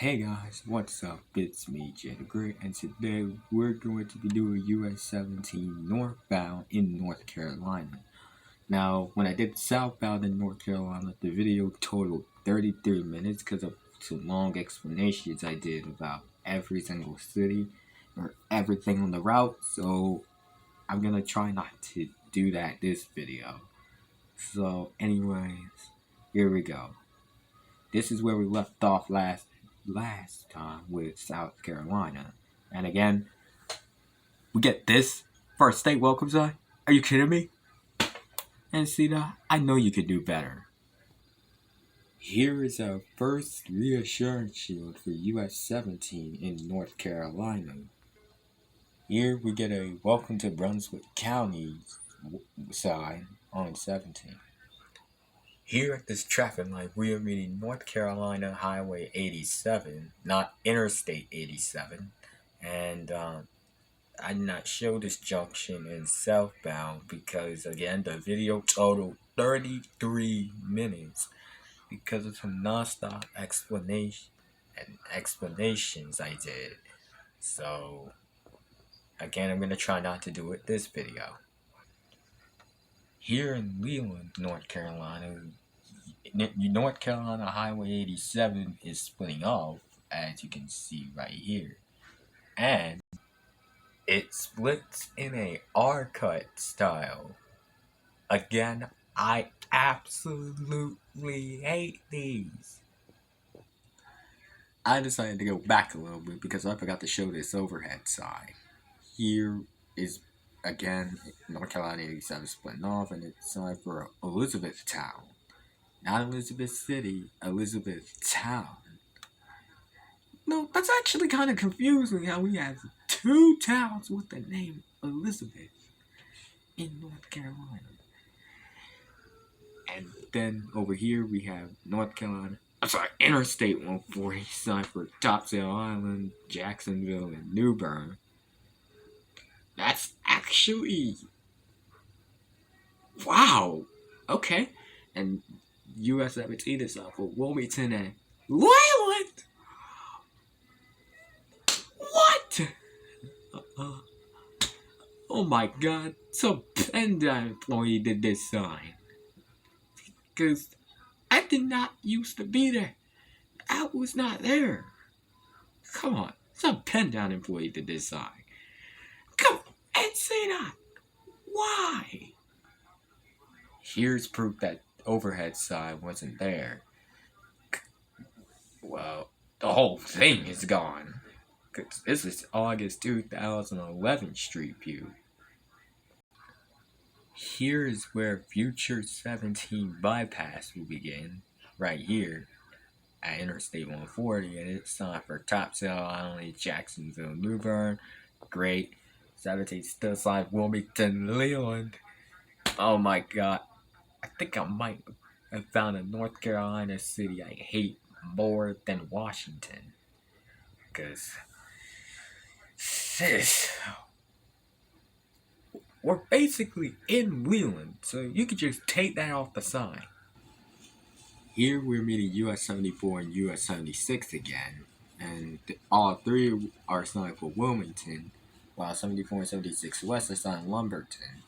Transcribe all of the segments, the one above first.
Hey guys, what's up? It's me, Jada Gray, and today we're going to be doing US 17 northbound in North Carolina. Now, when I did southbound in North Carolina, the video totaled 33 minutes because of some long explanations I did about every single city or everything on the route, so I'm gonna try not to do that this video. So, anyways, here we go. This is where we left off last time with South Carolina. And again, we get this for a state welcome sign. Are you kidding me? And see that? I know you could do better. Here is our first reassurance shield for US 17 in North Carolina. Here we get a welcome to Brunswick County sign on 17. Here at this traffic light, we are meeting North Carolina Highway 87, not Interstate 87. And I did not show this junction in southbound because, again, the video totaled 33 minutes because of some non-stop explanations I did. So, again, I'm going to try not to do it this video. Here in Leland, North Carolina, North Carolina Highway 87 is splitting off, as you can see right here. And it splits in a R-cut style. Again, I absolutely hate these. I decided to go back a little bit because I forgot to show this overhead side. Here is, again, North Carolina 87 splitting off, and it's time for Elizabethtown. Not Elizabeth City, Elizabethtown. No, that's actually kind of confusing how we have two towns with the name Elizabeth in North Carolina. And then over here we have Interstate 140, signed for Topsail Island, Jacksonville, and New Bern. That's actually... wow! Okay. And US 17 is up for Wilmington and Leland! What? Oh my god, some PennDOT employee did this sign. Because I did not used to be there. I was not there. Come on, some PennDOT employee did this sign. Come on, and say that. Why? Here's proof that overhead sign wasn't there. Well, the whole thing is gone. Because this is August 2011 Street View. Here is where Future 17 bypass will begin, right here at Interstate 140, and it's time for Topsail Island, Jacksonville, New Bern. Great. 17 still side Wilmington, Leland. Oh my god. I think I might have found a North Carolina city I hate more than Washington. Because this... we're basically in Leland, so you could just take that off the sign. Here we're meeting US 74 and US 76 again, and all three are signed for Wilmington, while 74 and 76 West are signed Lumberton.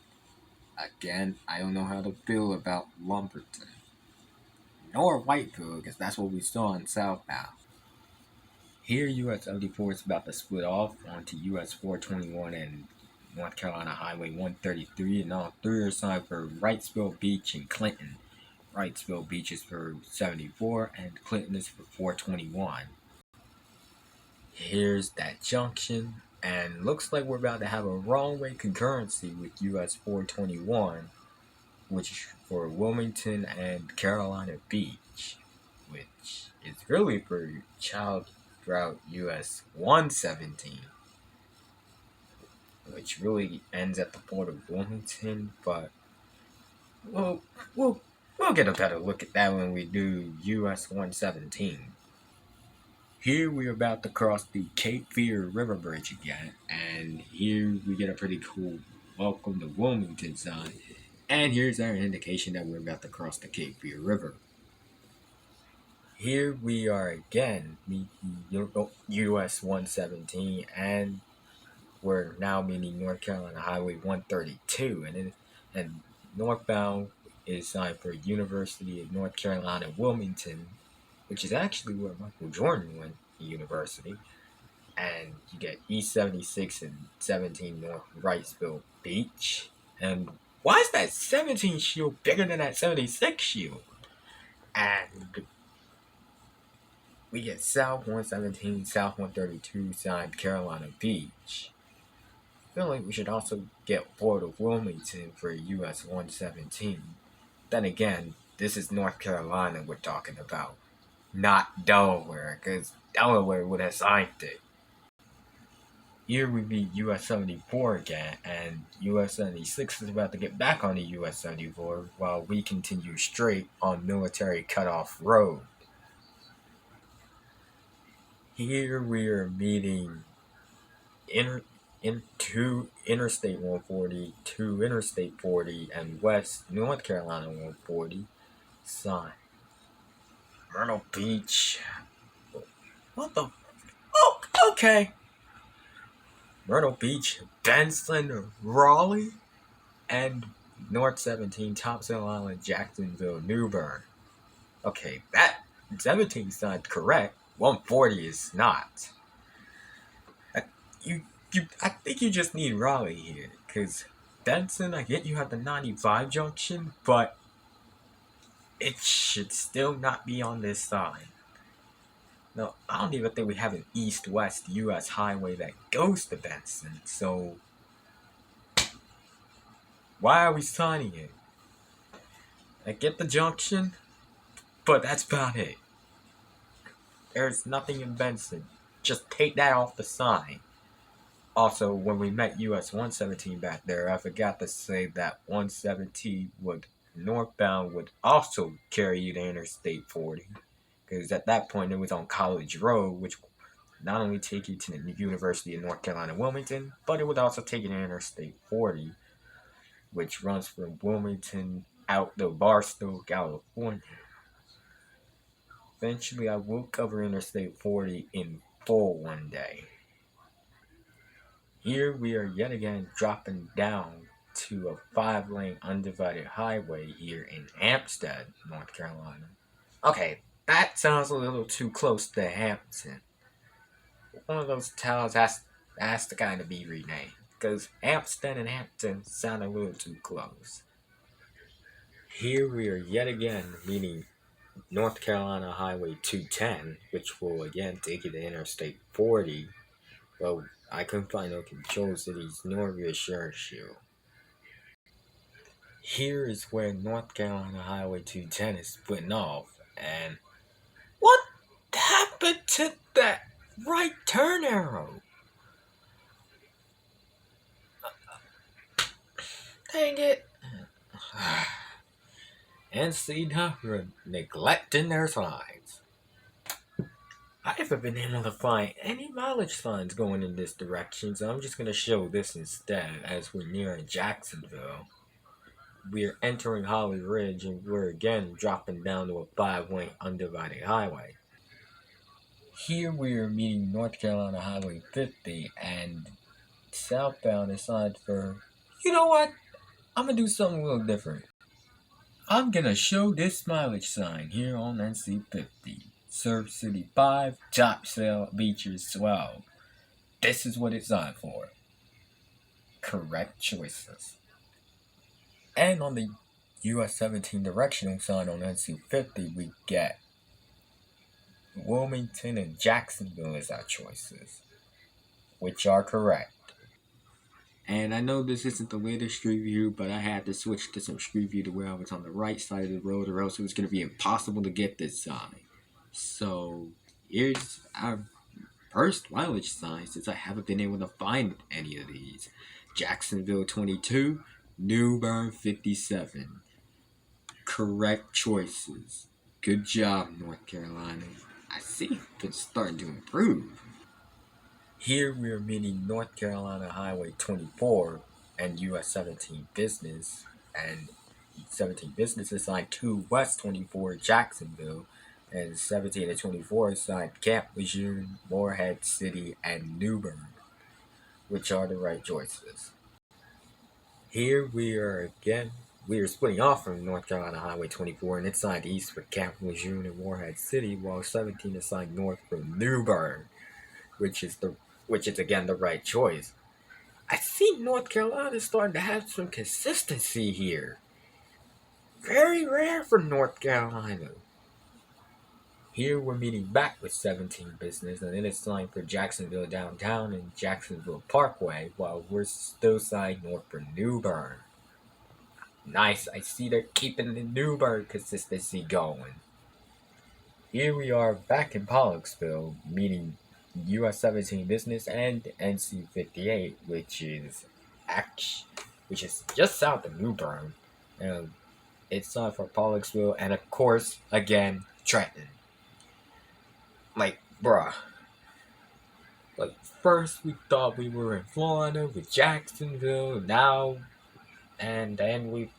Again, I don't know how to feel about Lumberton. Nor Whiteville, because that's what we saw in southbound. Here US 74 is about to split off onto US 421 and North Carolina Highway 133, and all three are signed for Wrightsville Beach and Clinton. Wrightsville Beach is for 74 and Clinton is for 421. Here's that junction, and looks like we're about to have a wrong way concurrency with US 421, which for Wilmington and Carolina Beach, which is really for Child Route US 117, which really ends at the port of Wilmington, but we'll get a better look at that when we do US 117. Here we're about to cross the Cape Fear River Bridge again, and here we get a pretty cool welcome to Wilmington sign, and here's our indication that we're about to cross the Cape Fear River. Here we are again, meeting US 117, and we're now meeting North Carolina Highway 132, and northbound is signed for University of North Carolina Wilmington, which is actually where Michael Jordan went to university. And you get E76 and 17 North Wrightsville Beach. And why is that 17 shield bigger than that 76 shield? And we get South 117, South 132, signed Carolina Beach. I feel like we should also get Port of Wilmington for US 117. Then again, this is North Carolina we're talking about, not Delaware, because Delaware would have signed it. Here we meet US 74 again, and US 76 is about to get back on the US 74 while we continue straight on Military Cutoff Road. Here we are meeting into Interstate 140, to Interstate 40, and West North Carolina 140. Sign Myrtle Beach. What the? Oh, okay. Myrtle Beach, Benson, Raleigh, and North 17, Topsail Island, Jacksonville, New Bern. Okay, that 17 sounds correct. 140 is not. I think you just need Raleigh here, because Benson, I get you have the 95 junction, but it should still not be on this side. No, I don't even think we have an east-west U.S. highway that goes to Benson, so why are we signing it? I get the junction, but that's about it. There's nothing in Benson. Just take that off the sign. Also, when we met US 117 back there, I forgot to say that 117 northbound would also carry you to Interstate 40. Because at that point it was on College Road, which not only take you to the University of North Carolina Wilmington, but it would also take you to Interstate 40, which runs from Wilmington out to Barstow, California. Eventually I will cover Interstate 40 in full one day. Here we are yet again dropping down to a 5-lane undivided highway here in Hampstead, North Carolina. Okay, that sounds a little too close to Hampton. One of those towns has to kind of be renamed, because Hampstead and Hampton sound a little too close. Here we are yet again meeting North Carolina Highway 210, which will again take you to Interstate 40. Well, I couldn't find no Control Cities nor Reassurance Shield. Here is where North Carolina Highway 210 is splitting off, and what happened to that right turn arrow? Dang it. NCW neglecting their signs. I haven't been able to find any mileage signs going in this direction, so I'm just going to show this instead as we're nearing Jacksonville. We're entering Holly Ridge and we're again dropping down to a 5-lane undivided highway. Here we are meeting North Carolina Highway 50 and southbound is signed for, you know what? I'm going to do something a little different. I'm going to show this mileage sign here on NC50. Surf City 5, Topsail Beaches 12. This is what it's signed for. Correct choices. And on the US 17 directional sign on NC50, we get Wilmington and Jacksonville as our choices, which are correct. And I know this isn't the latest street view, but I had to switch to some street view to where I was on the right side of the road, or else it was going to be impossible to get this sign. So here's our first mileage sign, since I haven't been able to find any of these. Jacksonville 22, New Bern 57. Correct choices. Good job, North Carolina. I see it's starting to improve. Here we are meeting North Carolina Highway 24 and US 17 Business, and 17 Business is line 2 West 24 Jacksonville, And 17 and 24 assigned Camp Lejeune, Morehead City, and New Bern, which are the right choices. Here we are again. We are splitting off from North Carolina Highway 24 and it's signed east for Camp Lejeune and Morehead City, while 17 is signed north for New Bern, which is again the right choice. I see North Carolina is starting to have some consistency here. Very rare for North Carolina. Here we're meeting back with 17 business, and then it's signed for Jacksonville downtown and Jacksonville Parkway, while we're still signed north for New Bern. Nice, I see they're keeping the New Bern consistency going. Here we are back in Pollocksville, meeting US 17 business and NC 58, which is just south of New Bern. It's time for Pollocksville, and of course, again, Trenton. Like, bruh. Like, first we thought we were in Florida with Jacksonville, now North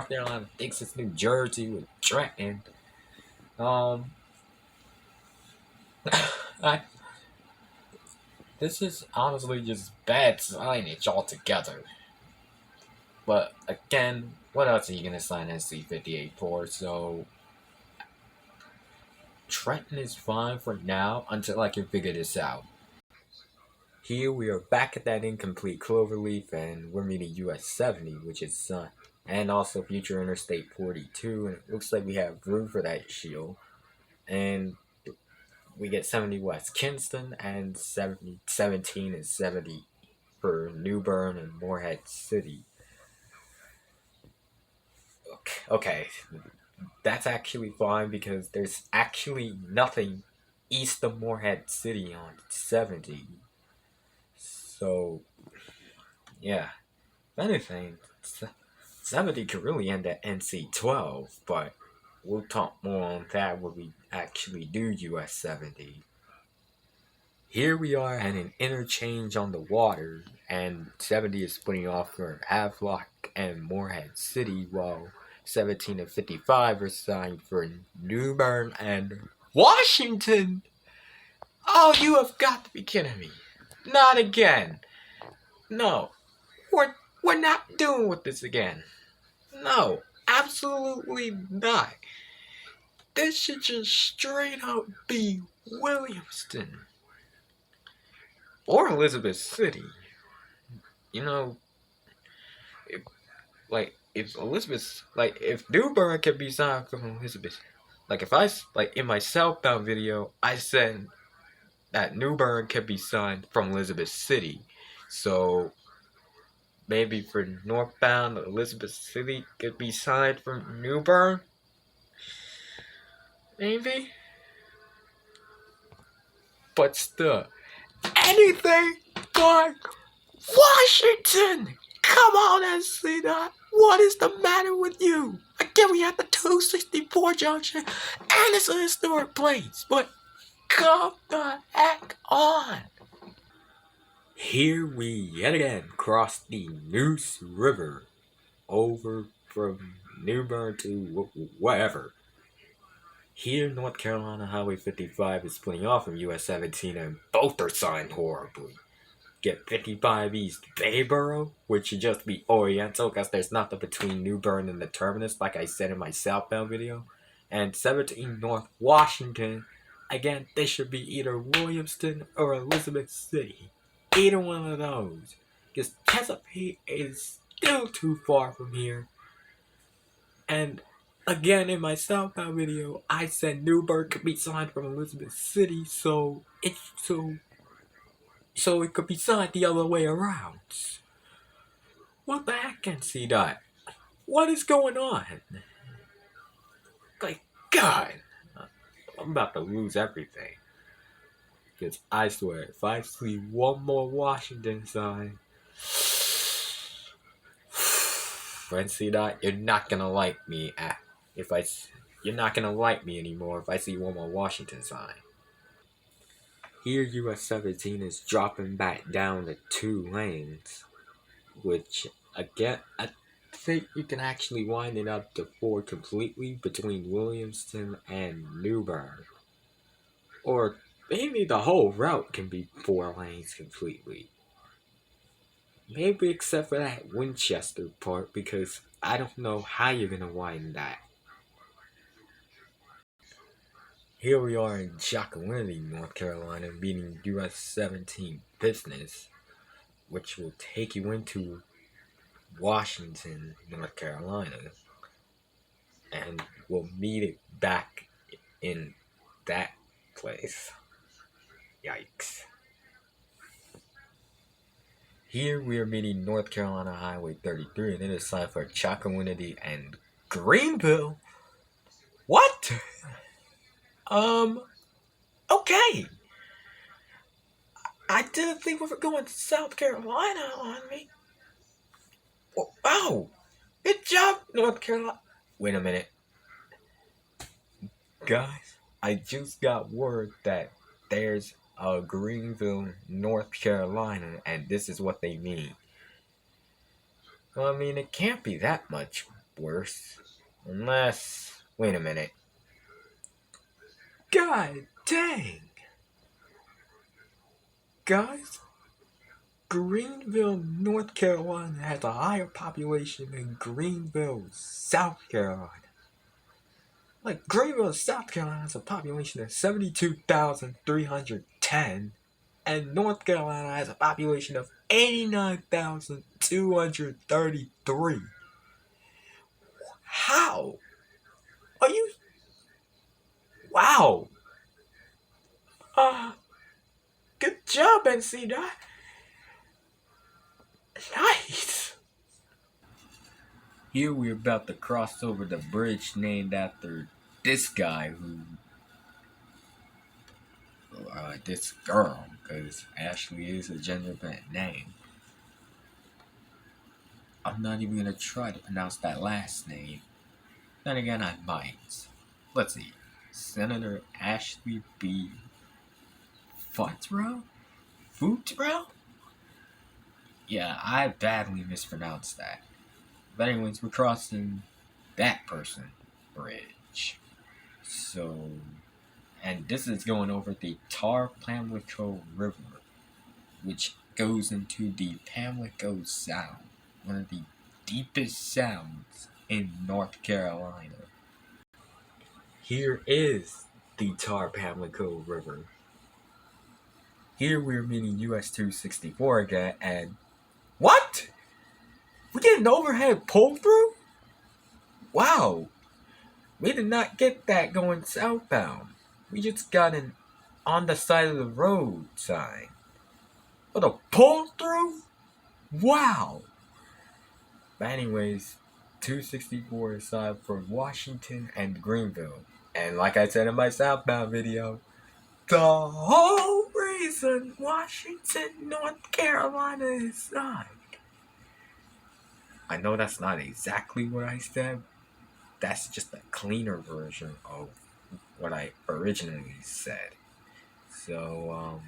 Carolina thinks it's New Jersey with Trenton. This is honestly just bad signage altogether. But again, what else are you gonna sign NC58 for? So Trenton is fine for now until I can figure this out. Here we are back at that incomplete cloverleaf, and we're meeting US 70, which is and also future Interstate 42, and it looks like we have room for that shield. And we get 70 West Kinston and 17 and 70 for New Bern and Morehead City. Okay, that's actually fine because there's actually nothing east of Morehead City on 70. So, yeah. If anything, 70 could really end at NC 12, but we'll talk more on that when we actually do US 70. Here we are at an interchange on the water, and 70 is splitting off for Havelock and Morehead City, while 17 and 55 are signed for New Bern and Washington. Oh, you have got to be kidding me. Not again. No. We're not doing with this again. No, absolutely not. This should just straight up be Williamston. Or Elizabeth City. You know, if New Bern can be signed from Elizabeth, in my southbound video, I said that New Bern can be signed from Elizabeth City. So, maybe for northbound, Elizabeth City could be signed from New Bern? Maybe? But still, anything but Washington! Come on and see that. What is the matter with you? Again, we have the 264 junction, and it's a historic place, but come the heck on. Here we yet again cross the Neuse River over from New Bern to wherever. Here, North Carolina Highway 55 is splitting off from US 17, and both are signed horribly. Get 55 East Bayboro, which should just be Oriental because there's nothing between New Bern and the terminus, like I said in my southbound video. And 17 North Washington, again, they should be either Williamston or Elizabeth City. Either one of those. Because Chesapeake is still too far from here. And again, in my southbound video, I said New Bern could be signed from Elizabeth City, so it could be signed the other way around. What the heck, NC Dot? What is going on? Like, God, I'm about to lose everything. Because I swear, if I see one more Washington sign, NC Dot, you're not gonna like me. You're not gonna like me anymore if I see one more Washington sign. Here, US 17 is dropping back down to 2 lanes, which again, think you can actually wind it up to 4 completely between Williamston and Newburgh. Or maybe the whole route can be 4 lanes completely. Maybe except for that Winchester part, because I don't know how you're gonna widen that. Here we are in Chocowinity, North Carolina, meeting US 17 Business, which will take you into Washington, North Carolina, and we'll meet it back in that place. Yikes. Here we are meeting North Carolina Highway 33, and it is time for Chocowinity and Greenville. What? Okay. I didn't think we were going to South Carolina on me. Oh, good job, North Carolina. Wait a minute. Guys, I just got word that there's a Greenville, North Carolina, and this is what they mean. Well, I mean, it can't be that much worse. Unless... Wait a minute. God dang! Guys, Greenville, North Carolina has a higher population than Greenville, South Carolina. Like, Greenville, South Carolina has a population of 72,310, and North Carolina has a population of 89,233. How? Are you... Wow! Good job, NC Dot. Nice! Here we're about to cross over the bridge named after this guy who... this girl, because Ashley is a gender-bent name. I'm not even going to try to pronounce that last name. Then again, I might. Let's see. Senator Ashley B. Futro? Yeah, I badly mispronounced that. But anyways, we're crossing that person bridge. So, and this is going over the Tar Pamlico River, which goes into the Pamlico Sound, one of the deepest sounds in North Carolina. Here is the Tar Pamlico River. Here we're meeting US 264 again, and what? We get an overhead pull through? Wow. We did not get that going southbound. We just got an on the side of the road sign. But a pull through? Wow. But anyways, 264 aside for Washington and Greenville. And like I said in my southbound video, the whole reason Washington, North Carolina is signed. I know that's not exactly what I said. That's just a cleaner version of what I originally said. So,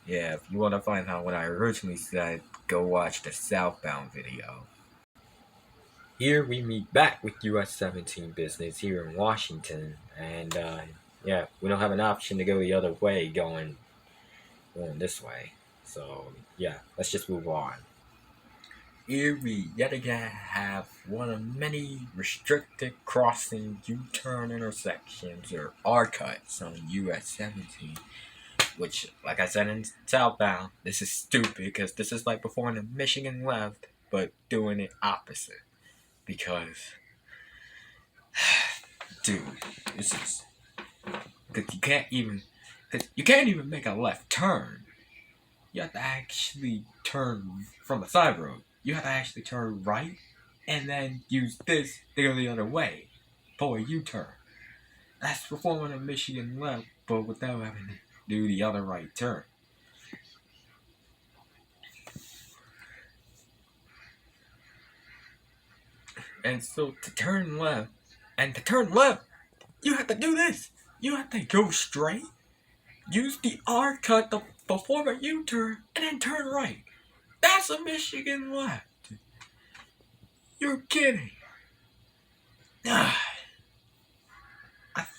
yeah, if you want to find out what I originally said, go watch the southbound video. Here we meet back with US 17 Business here in Washington, and yeah, we don't have an option to go the other way going this way. So yeah, let's just move on. Here we yet again have one of many restricted crossing U-turn intersections or R-cuts on US 17. Which, like I said in southbound, this is stupid because this is like performing the Michigan left, but doing it opposite. Because, dude, this is, because you can't even make a left turn. You have to actually turn from a side road. You have to actually turn right, and then use this to go the other way for a U-turn. That's performing a Michigan left, but without having to do the other right turn. And so to turn left, you have to do this. You have to go straight, use the R cut to perform a U-turn, and then turn right. That's a Michigan left. You're kidding. I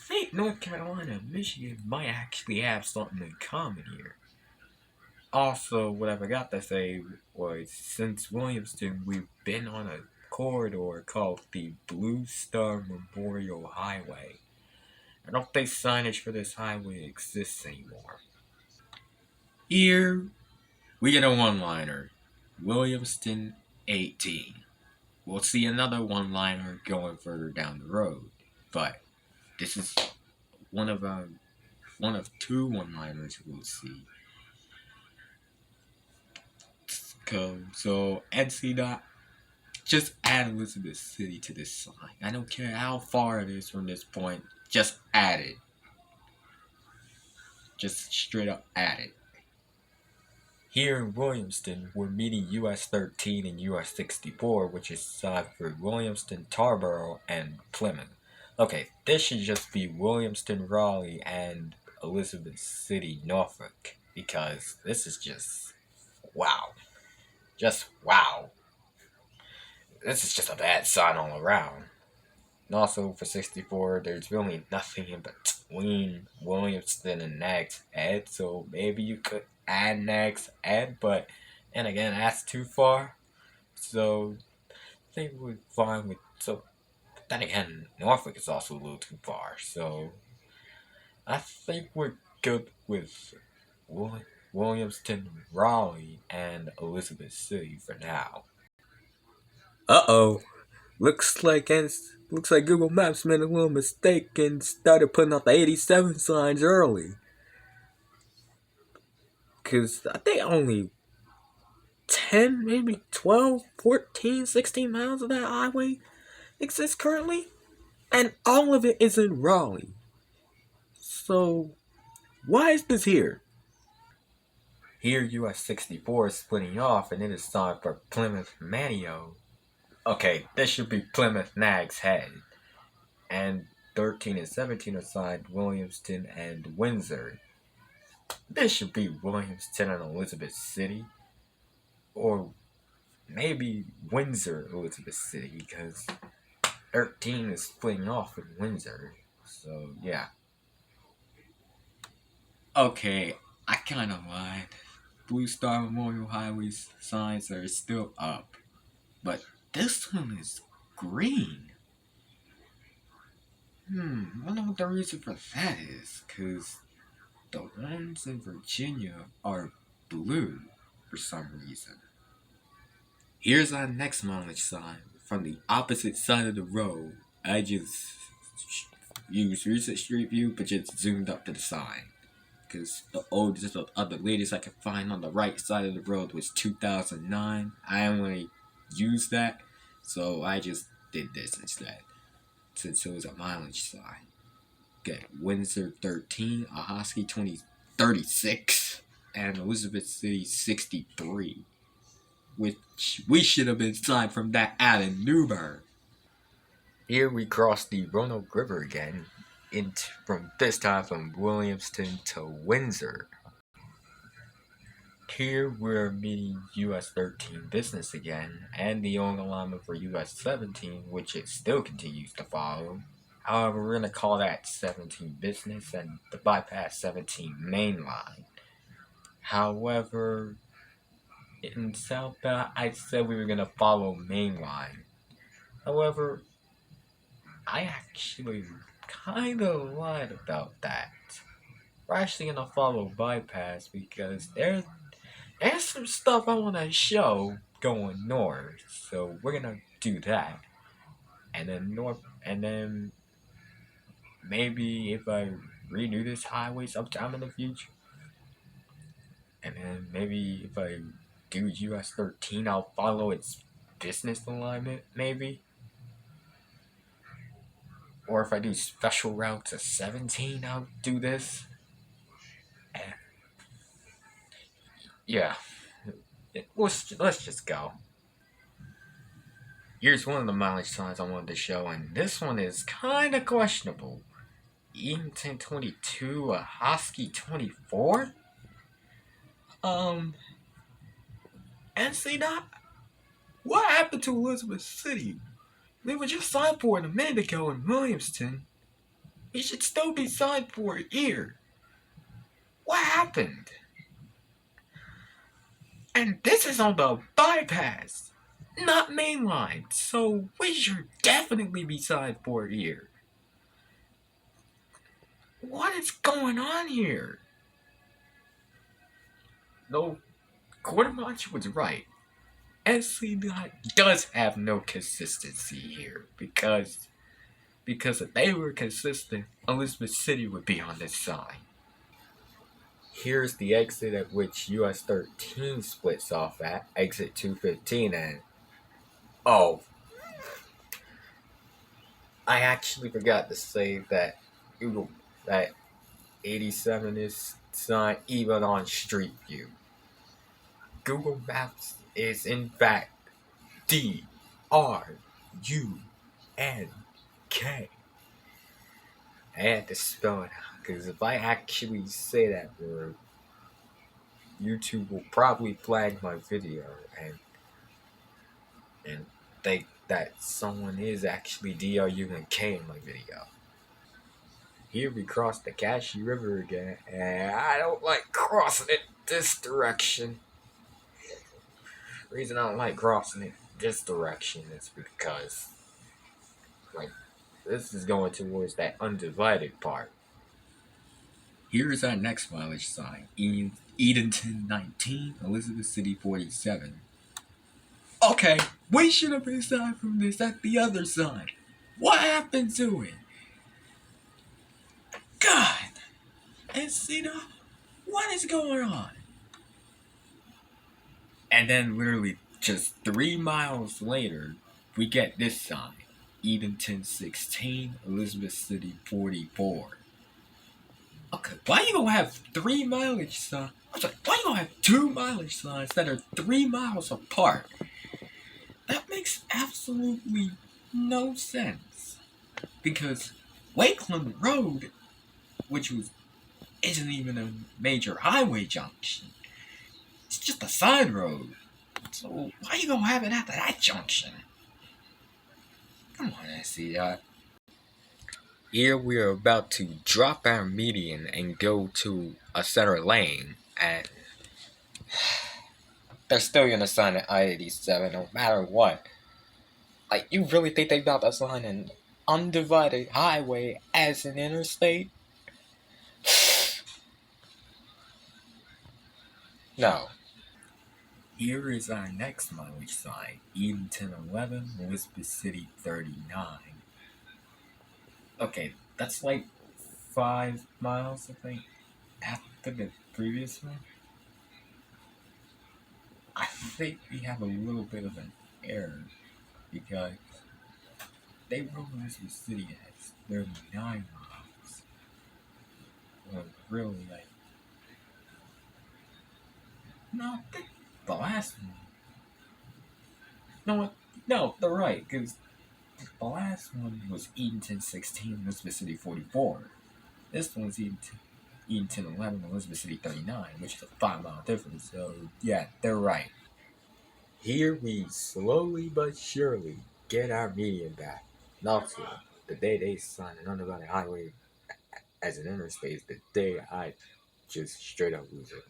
think North Carolina and Michigan might actually have something in common here. Also, what I forgot to say was since Williamston, we've been on a corridor called the Blue Star Memorial Highway. I don't think signage for this highway exists anymore. Here, we get a one-liner. Williamston 18. We'll see another one-liner going further down the road, but this is one of two one-liners we'll see. So NC just add Elizabeth City to this sign. I don't care how far it is from this point. Just add it. Just straight up add it. Here in Williamston, we're meeting US 13 and US 64, which is signed for Williamston, Tarboro, and Plymouth. Okay, this should just be Williamston, Raleigh, and Elizabeth City, Norfolk, because this is just wow. Just wow. This is just a bad sign all around. And also for 64, there's really nothing in between Williamston and Nags Head, so maybe you could add Nags Head, but and again, that's too far. So I think we're fine with so. Then again, Norfolk is also a little too far, so I think we're good with Williamston, Raleigh, and Elizabeth City for now. Uh-oh. Looks like Google Maps made a little mistake and started putting out the 87 signs early. Cause I think only 10, maybe 12, 14, 16 miles of that highway exists currently. And all of it is in Raleigh. So why is this here? Here US 64 is splitting off and it is signed for Plymouth Manio. Okay, this should be Plymouth Nags Head. And 13 and 17 are signed Williamston and Windsor. This should be Williamston and Elizabeth City. Or maybe Windsor, Elizabeth City, because 13 is splitting off in Windsor. So, yeah. Okay, I kinda lied. Blue Star Memorial Highway's signs are still up. But this one is green. I wonder what the reason for that is, because the ones in Virginia are blue for some reason. Here's our next mileage sign from the opposite side of the road. I just used recent Street View, but just zoomed up to the sign. Because the oldest of the latest I could find on the right side of the road was 2009. I only used that, so I just did this instead. Since it was a mileage sign. Get Windsor 13, Ahoskie 36, and Elizabeth City 63. Which we should have been signed from that out in Newburgh. Here we cross the Roanoke River again, from this time from Williamston to Windsor. Here we're meeting US 13 business again, and the own alignment for US 17, which it still continues to follow. However, we're going to call that 17 business and the bypass 17 main line. However, in southbound, I said we were going to follow main line. However, I actually kind of lied about that. We're actually going to follow bypass because there's some stuff I want to show going north. So we're going to do that. And then maybe if I redo this highway sometime in the future, and then maybe if I do US 13, I'll follow its business alignment, maybe. Or if I do special route to 17, I'll do this. And yeah, let's just go. Here's one of the mileage signs I wanted to show, and this one is kind of questionable. Eatonton 22, a Hosky 24? And see that? What happened to Elizabeth City? We were just signed for it a minute ago in Williamston. We should still be signed for it here. What happened? And this is on the bypass, not mainline, so we should definitely be signed for it here. What is going on here? No, Quartermaster was right. SC9 does have no consistency here because if they were consistent, Elizabeth City would be on this side. Here's the exit at which US 13 splits off at, exit 215, and oh, I actually forgot to say that that 87 is not even on Street View. Google Maps is in fact DRUNK. I had to spell it out because if I actually say that word, YouTube will probably flag my video and think that someone is actually DRUNK in my video. Here we cross the Cashy River again, and I don't like crossing it this direction. The reason I don't like crossing it this direction is because, like, this is going towards that undivided part. Here's our next mileage sign, Edenton 19, Elizabeth City 47. Okay, we should have been signed from this at the other side. What happened to it? God! And see, what is going on? And then literally just 3 miles later, we get this sign, Edenton 16, Elizabeth City 44. Okay, why you gonna have 3 mileage signs? I'm sorry, why you gonna have 2 mileage signs that are 3 miles apart? That makes absolutely no sense. Because Wakeland Road, which isn't even a major highway junction, it's just a side road. So why you gonna have it at that junction? Come on, SCI. Here we are about to drop our median and go to a center lane, and they're still gonna sign at I-87 no matter what. Like, you really think they about to sign an undivided highway as an interstate? No. Here is our next mileage sign, Edenton 11, Elizabeth City 39. Okay, that's like 5 miles, I think, after the previous one. I think we have a little bit of an error because they wrote Elizabeth City as 39 miles. Well, really, like, no, I think the last one. No, they're right, because the last one was Edenton 16, Elizabeth City 44. This one's Edenton 11, Elizabeth City 39, which is a 5 mile difference, so yeah, they're right. Here we slowly but surely get our median back. Also, the day they signed an undivided highway as an interstate is the day I just straight up lose it.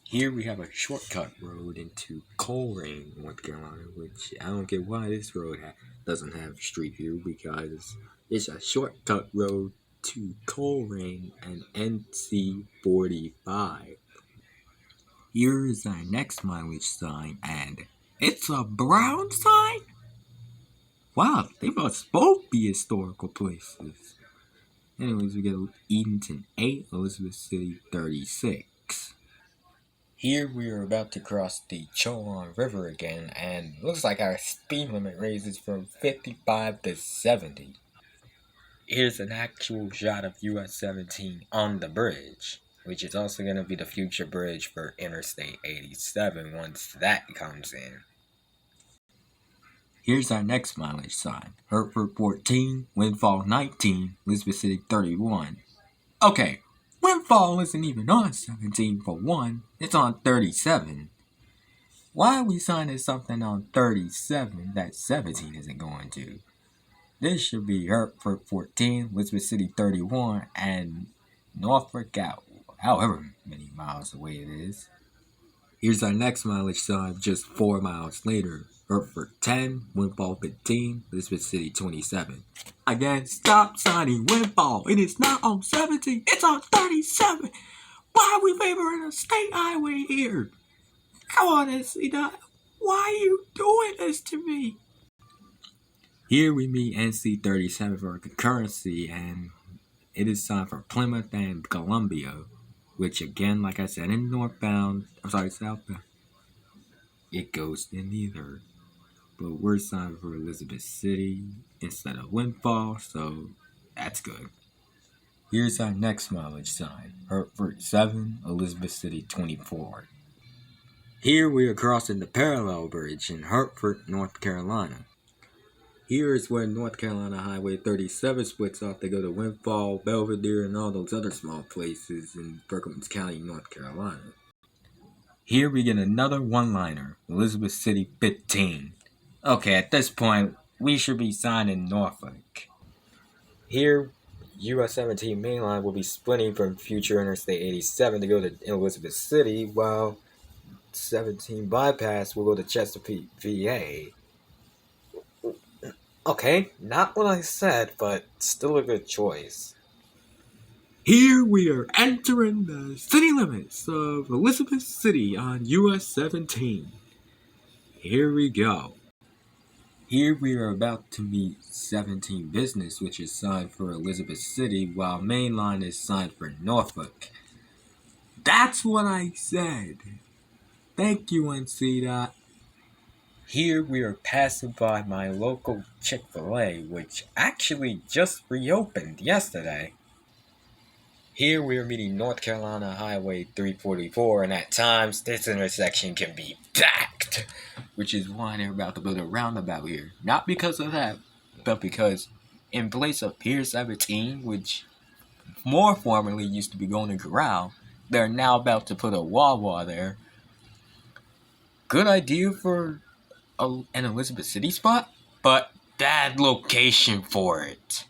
Here we have a shortcut road into Colerain, North Carolina, which I don't get why this road doesn't have Street View, because it's a shortcut road to Colerain and NC 45. Here is our next mileage sign, and it's a brown sign? Wow, they must both be historical places. Anyways, we get Edenton 8, Elizabeth City 36. Here we are about to cross the Chowan River again, and looks like our speed limit raises from 55 to 70. Here's an actual shot of US 17 on the bridge, which is also going to be the future bridge for Interstate 87 once that comes in. Here's our next mileage sign, Hertford 14, Windfall 19, Elizabeth City 31. Okay, Windfall isn't even on 17 for one, it's on 37. Why are we signing something on 37 that 17 isn't going to? This should be Hertford 14, Elizabeth City 31, and Norfolk out, however many miles away it is. Here's our next mileage sign just 4 miles later. Hertford 10, Windfall 15, Elizabeth City 27. Again, stop signing Windfall. It is not on 17, it's on 37. Why are we favoring a state highway here? Come on, NC. Why are you doing this to me? Here we meet NC 37 for a concurrency, and it is signed for Plymouth and Columbia, which again, like I said, in southbound, it goes in neither. But we're signed for Elizabeth City instead of Windfall, so that's good. Here's our next mileage sign, Hertford 7, Elizabeth City 24. Here we are crossing the parallel bridge in Hertford, North Carolina. Here is where North Carolina Highway 37 splits off to go to Windfall, Belvedere, and all those other small places in Perkins County, North Carolina. Here we get another one-liner, Elizabeth City 15. Okay, at this point, we should be signing Norfolk. Here, US 17 mainline will be splitting from future Interstate 87 to go to Elizabeth City, while 17 bypass will go to Chesapeake, VA. Okay, not what I said, but still a good choice. Here we are entering the city limits of Elizabeth City on US 17. Here we go. Here we are about to meet 17 Business, which is signed for Elizabeth City, while Mainline is signed for Norfolk. That's what I said. Thank you, NC. Here we are passing by my local Chick-fil-A, which actually just reopened yesterday. Here we are meeting North Carolina Highway 344, and at times this intersection can be packed, which is why they're about to build a roundabout here. Not because of that, but because in place of Pier 17, which more formerly used to be Golden Corral, they're now about to put a Wawa there. Good idea for an Elizabeth City spot, but bad location for it.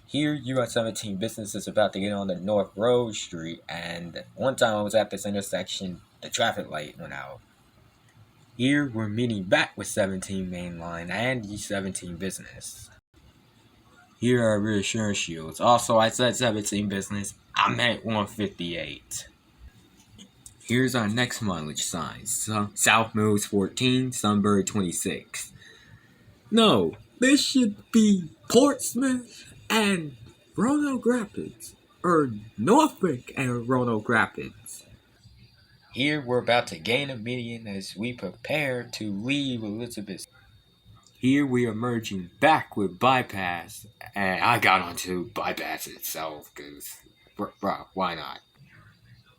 Here, US 17 Business is about to get on the North Road Street, and one time I was at this intersection, the traffic light went out. Here, we're meeting back with 17 Mainline and E17 Business. Here are reassurance shields. Also, I said 17 Business, I meant 158. Here's our next mileage sign. South Mills 14, Sunbury 26. No, this should be Portsmouth and Roanoke Rapids, or Norfolk and Roanoke Rapids. Here we're about to gain a median as we prepare to leave Elizabeth. Here we are merging back with bypass, and I got onto bypass itself because, why not?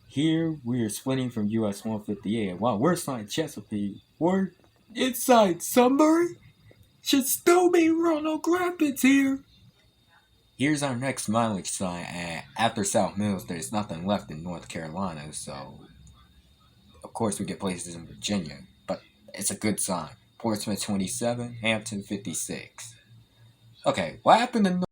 Here we are splitting from US 158, and while we're signing Chesapeake, we're inside Sunbury. Should still be Roanoke Rapids here. Here's our next mileage sign, and after South Mills, there's nothing left in North Carolina, so of course we get places in Virginia, but it's a good sign. Portsmouth 27, Hampton 56. Okay, what happened to